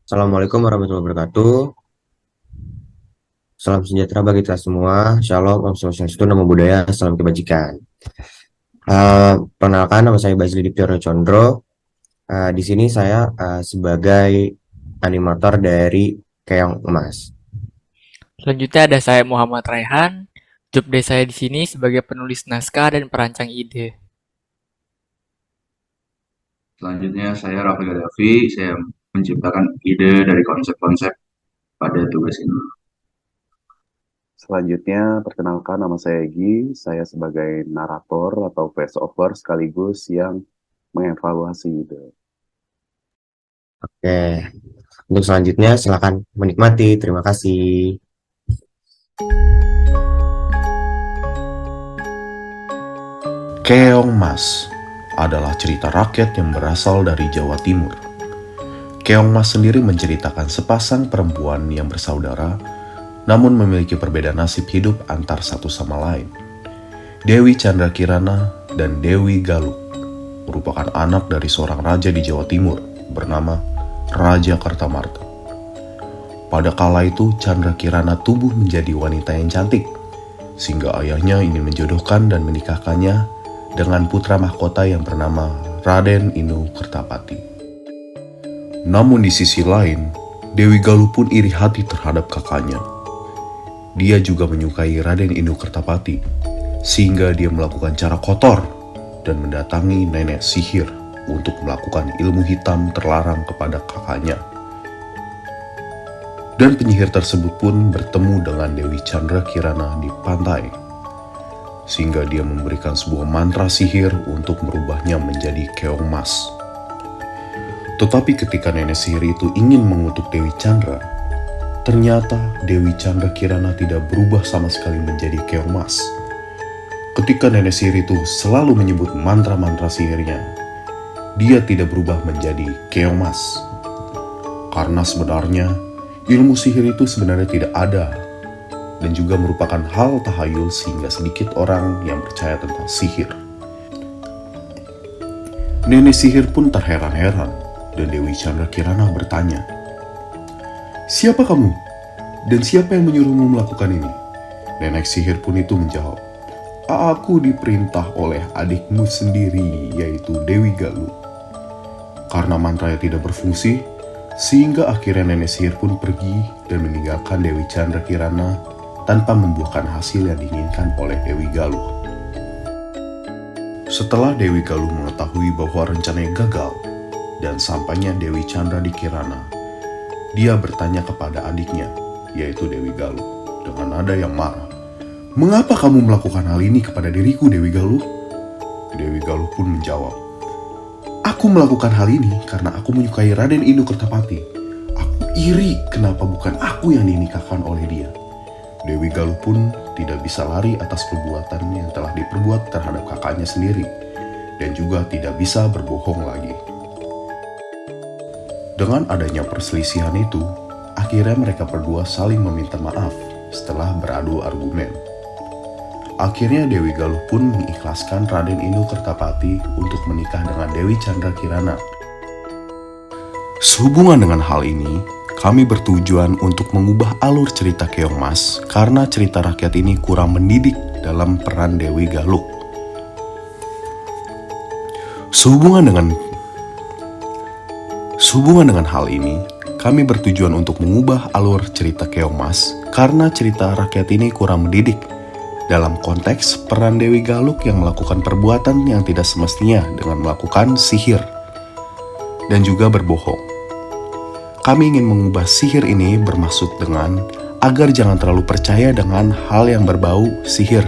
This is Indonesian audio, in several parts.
Assalamualaikum warahmatullahi wabarakatuh. Salam sejahtera bagi kita semua. Shalom, Om Swastiastu, Namo Buddhaya, salam kebajikan. Perkenalkan, nama saya Bazili Diptyono Condro. Di sini saya sebagai animator dari Keong Emas. Selanjutnya ada saya Muhammad Raihan. Job desk saya di sini sebagai penulis naskah dan perancang ide. Selanjutnya saya Raffi Gaddafi, saya menciptakan ide dari konsep-konsep pada tugas ini. Selanjutnya, perkenalkan nama saya Egy. Saya sebagai narator atau voice over sekaligus yang mengevaluasi ide. Oke, untuk selanjutnya silakan menikmati. Terima kasih. Keong Mas adalah cerita rakyat yang berasal dari Jawa Timur. Keong Mas sendiri menceritakan sepasang perempuan yang bersaudara, namun memiliki perbedaan nasib hidup antar satu sama lain. Dewi Chandra Kirana dan Dewi Galuh merupakan anak dari seorang raja di Jawa Timur bernama Raja Kartamarta. Pada kala itu, Chandra Kirana tumbuh menjadi wanita yang cantik, sehingga ayahnya ingin menjodohkan dan menikahkannya dengan putra mahkota yang bernama Raden Inu Kertapati. Namun di sisi lain, Dewi Galuh pun iri hati terhadap kakaknya. Dia juga menyukai Raden Inu Kertapati, sehingga dia melakukan cara kotor dan mendatangi nenek sihir untuk melakukan ilmu hitam terlarang kepada kakaknya. Dan penyihir tersebut pun bertemu dengan Dewi Chandra Kirana di pantai, sehingga dia memberikan sebuah mantra sihir untuk merubahnya menjadi keong mas. Tetapi ketika nenek sihir itu ingin mengutuk Dewi Chandra, ternyata Dewi Chandra Kirana tidak berubah sama sekali menjadi keong mas. Ketika nenek sihir itu selalu menyebut mantra-mantra sihirnya, dia tidak berubah menjadi keong mas. Karena sebenarnya ilmu sihir itu sebenarnya tidak ada, dan juga merupakan hal tahayul sehingga sedikit orang yang percaya tentang sihir. Nenek sihir pun terheran-heran dan Dewi Chandra Kirana bertanya, "Siapa kamu? Dan siapa yang menyuruhmu melakukan ini?" Nenek sihir pun itu menjawab, "Aku diperintah oleh adikmu sendiri, yaitu Dewi Galuh." Karena mantranya tidak berfungsi, sehingga akhirnya nenek sihir pun pergi dan meninggalkan Dewi Chandra Kirana tanpa membuahkan hasil yang diinginkan oleh Dewi Galuh. Setelah Dewi Galuh mengetahui bahwa rencananya gagal dan sampainya Dewi Chandra di Kirana, dia bertanya kepada adiknya, yaitu Dewi Galuh, dengan nada yang marah, "Mengapa kamu melakukan hal ini kepada diriku, Dewi Galuh?" Dewi Galuh pun menjawab, "Aku melakukan hal ini karena aku menyukai Raden Inu Kertapati. Aku iri kenapa bukan aku yang dinikahkan oleh dia." Dewi Galuh pun tidak bisa lari atas perbuatan yang telah diperbuat terhadap kakaknya sendiri, dan juga tidak bisa berbohong lagi. Dengan adanya perselisihan itu, akhirnya mereka berdua saling meminta maaf setelah beradu argumen. Akhirnya Dewi Galuh pun mengikhlaskan Raden Inu Kertapati untuk menikah dengan Dewi Chandra Kirana. Sehubungan dengan hal ini, kami bertujuan untuk mengubah alur cerita Keong Mas karena cerita rakyat ini kurang mendidik dalam peran Dewi Galuh. Sehubungan dengan hal ini, kami bertujuan untuk mengubah alur cerita Keong Mas karena cerita rakyat ini kurang mendidik dalam konteks peran Dewi Galuh yang melakukan perbuatan yang tidak semestinya dengan melakukan sihir dan juga berbohong. Kami ingin mengubah sihir ini bermaksud dengan agar jangan terlalu percaya dengan hal yang berbau sihir,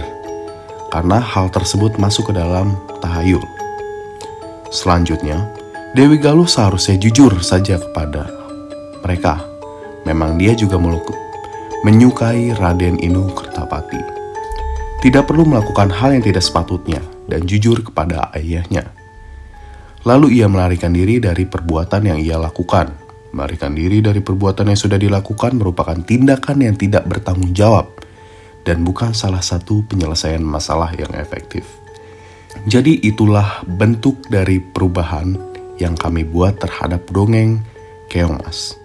karena hal tersebut masuk ke dalam tahayul. Selanjutnya, Dewi Galuh seharusnya jujur saja kepada mereka. Memang dia juga menyukai Raden Inu Kertapati. Tidak perlu melakukan hal yang tidak sepatutnya dan jujur kepada ayahnya. Lalu ia melarikan diri dari perbuatan yang ia lakukan. Melarikan diri dari perbuatan yang sudah dilakukan merupakan tindakan yang tidak bertanggung jawab dan bukan salah satu penyelesaian masalah yang efektif. Jadi itulah bentuk dari perubahan yang kami buat terhadap dongeng Keong Mas.